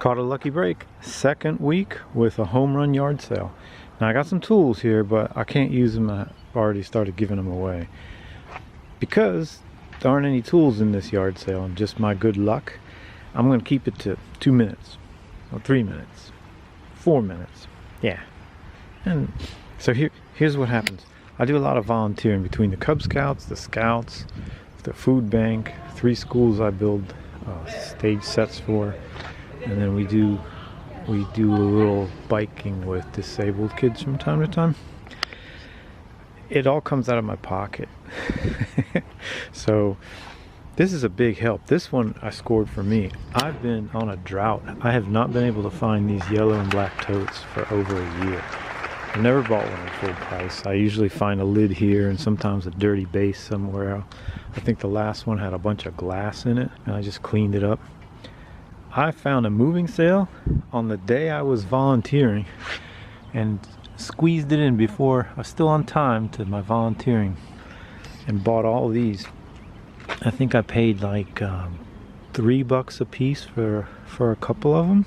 Caught a lucky break. Second week with a home run yard sale. Now I got some tools here, but I can't use them. I've already started giving them away because there aren't any tools in this yard sale, and just my good luck, I'm going to keep it to 2 minutes or 3 minutes, 4 minutes. Yeah. And so here's what happens. I do a lot of volunteering between the Cub Scouts, the Scouts, the food bank, 3 schools I build stage sets for, and then we do a little biking with disabled kids from time to time. It all comes out of my pocket. So this is a big help. This one I scored for me. I've been on a drought. I have not been able to find these yellow and black totes for over a year. I've never bought one at full price. I usually find a lid here and sometimes a dirty base somewhere. I think the last one had a bunch of glass in it and I just cleaned it up. I found a moving sale on the day I was volunteering and squeezed it in before I was still on time to my volunteering and bought all these. I think I paid like $3 a piece for a couple of them.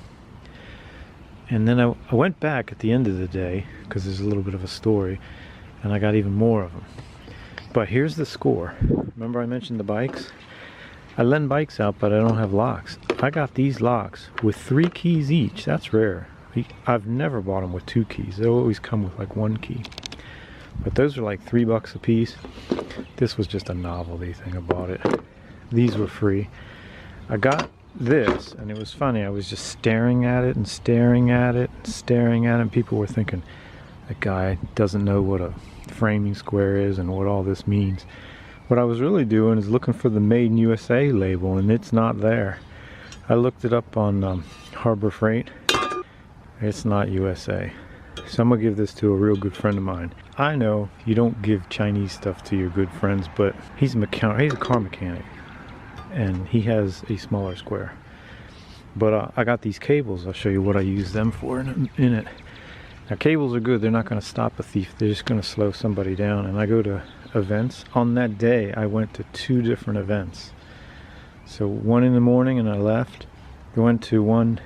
And then I went back at the end of the day because there's a little bit of a story, and I got even more of them. But here's the score. Remember I mentioned the bikes? I lend bikes out, but I don't have locks. I got these locks with 3 keys each. That's rare. I've never bought them with 2 keys. They always come with like 1 key. But those are like $3 a piece. This was just a novelty thing. I bought it. These were free. I got this, and it was funny. I was just staring at it and staring at it and staring at it, and people were thinking, that guy doesn't know what a framing square is and what all this means. What I was really doing is looking for the Made in USA label, and it's not there. I looked it up on Harbor Freight. It's not USA. So I'm gonna give this to a real good friend of mine. I know you don't give Chinese stuff to your good friends, but he's a car mechanic, and he has a smaller square. But I got these cables. I'll show you what I use them for in a minute. Now cables are good. They're not going to stop a thief. They're just going to slow somebody down. And I go to events. On that day I went to 2 different events. So one in the morning and I left. I went to one,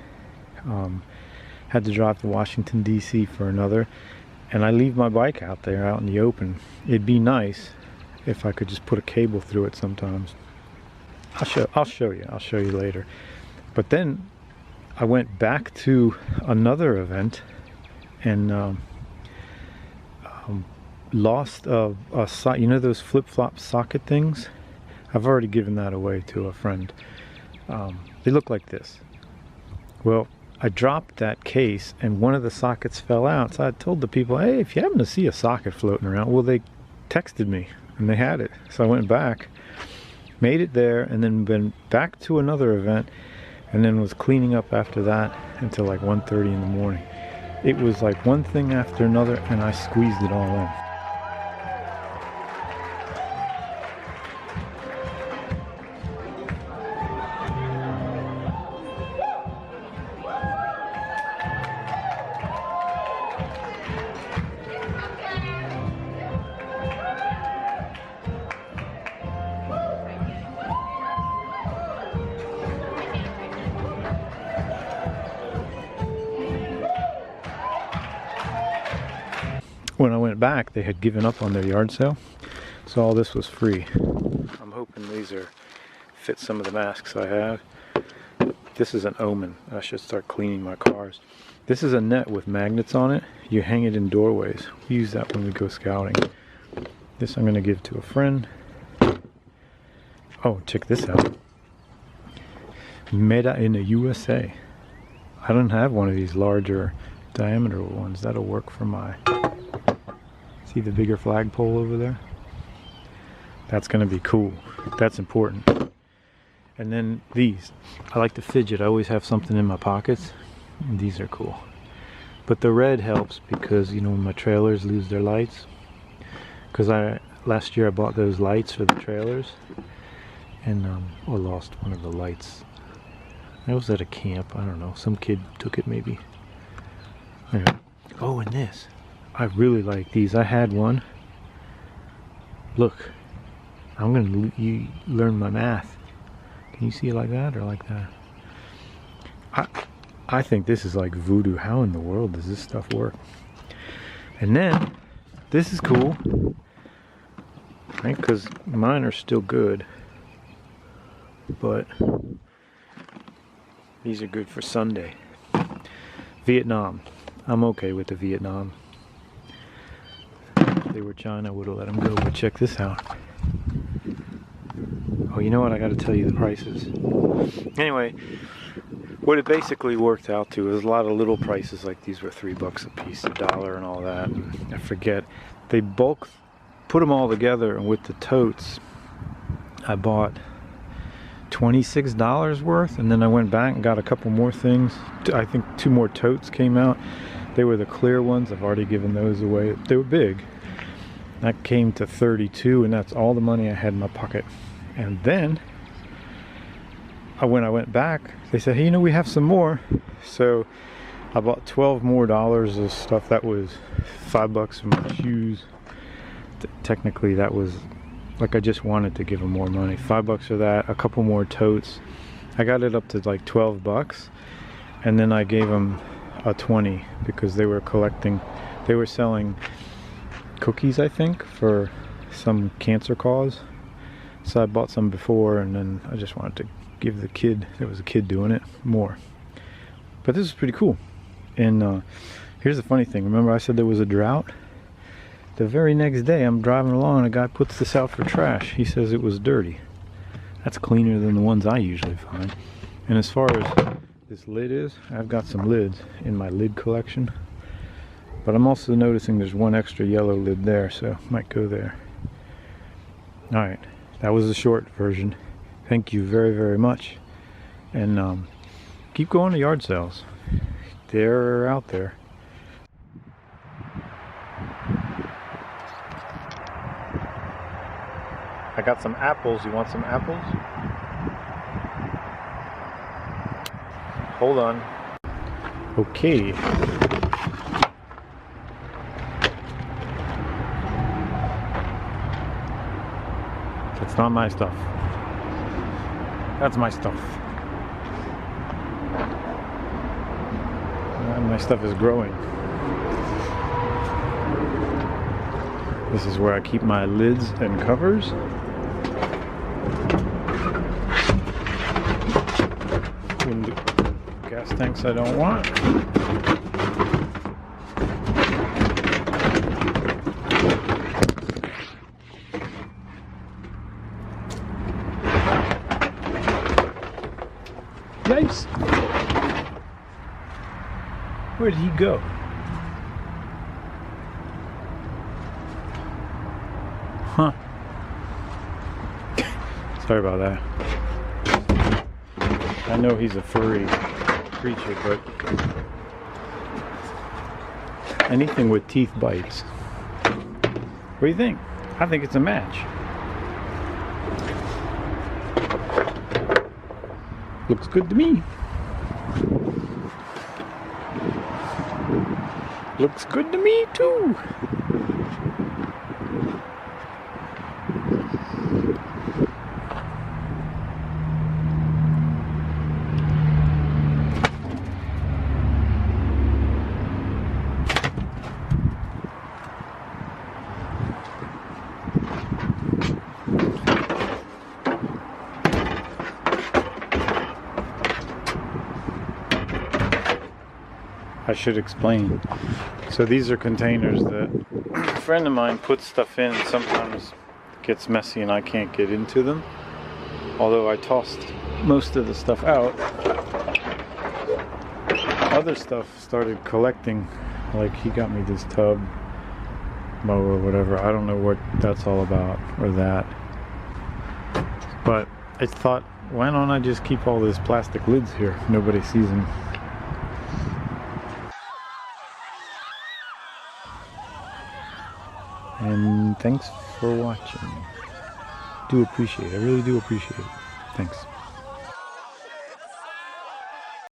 had to drive to Washington DC for another, and I leave my bike out there out in the open. It'd be nice if I could just put a cable through it sometimes. I'll show you later. But then I went back to another event and lost a socket. You know those flip-flop socket things? I've already given that away to a friend. They look like this. Well, I dropped that case and one of the sockets fell out. So I told the people, hey, if you happen to see a socket floating around, well, they texted me and they had it. So I went back, made it there, and then been back to another event, and then was cleaning up after that until like 1:30 in the morning. It was like one thing after another, and I squeezed it all in. When I went back, they had given up on their yard sale, so all this was free. I'm hoping these fit some of the masks I have. This is an omen. I should start cleaning my cars. This is a net with magnets on it. You hang it in doorways. We use that when we go scouting. This I'm going to give to a friend. Oh, check this out. Made in the USA. I don't have one of these larger diameter ones. That'll work for my... See the bigger flagpole over there? That's going to be cool. That's important. And then these. I like to fidget. I always have something in my pockets. And these are cool. But the red helps because, you know, when my trailers lose their lights. Because last year I bought those lights for the trailers. And I lost one of the lights. I was at a camp. I don't know. Some kid took it maybe. Anyway. Oh, and this. I really like these. I had one. Look, I'm going to learn my math. Can you see it like that or like that? I think this is like voodoo. How in the world does this stuff work? And then, this is cool, right? Because mine are still good, but these are good for Sunday. Vietnam. I'm okay with the Vietnam. If they were China, I would have let them go, but check this out. Oh, you know what? I got to tell you the prices. Anyway, what it basically worked out to is a lot of little prices, like these were $3 a piece, $1 and all that. And I forget. They put them all together, and with the totes, I bought $26 worth, and then I went back and got a couple more things. I think 2 more totes came out. They were the clear ones. I've already given those away. They were big. That came to $32, and that's all the money I had in my pocket. And then when I went back, they said, hey, you know, we have some more. So I bought $12 more of stuff. That was $5 for my shoes. Technically that was, like, I just wanted to give them more money. $5 for that, a couple more totes. I got it up to like $12, and then I gave them a 20 because they were selling cookies, I think, for some cancer cause. So I bought some before, and then I just wanted to give the kid, there was a kid doing it, more. But this is pretty cool. And here's the funny thing. Remember I said there was a drought? The very next day I'm driving along and a guy puts this out for trash. He says it was dirty. That's cleaner than the ones I usually find. And as far as this lid is, I've got some lids in my lid collection. But I'm also noticing there's one extra yellow lid there, so might go there. Alright, that was the short version. Thank you very, very much. And keep going to yard sales. They're out there. I got some apples. You want some apples? Hold on. Okay. That's not my stuff. That's my stuff. My stuff is growing. This is where I keep my lids and covers. Gas tanks I don't want. Yikes! Where did he go? Huh. Sorry about that. I know he's a furry creature, but anything with teeth bites. What do you think? I think it's a match. Looks good to me. Looks good to me too. I should explain. So these are containers that a friend of mine puts stuff in, and sometimes it gets messy and I can't get into them. Although I tossed most of the stuff out, other stuff started collecting. Like he got me this tub, mower, whatever. I don't know what that's all about, or that. But I thought, why don't I just keep all these plastic lids here? Nobody sees them. And thanks for watching. Do appreciate it. I really do appreciate it. Thanks.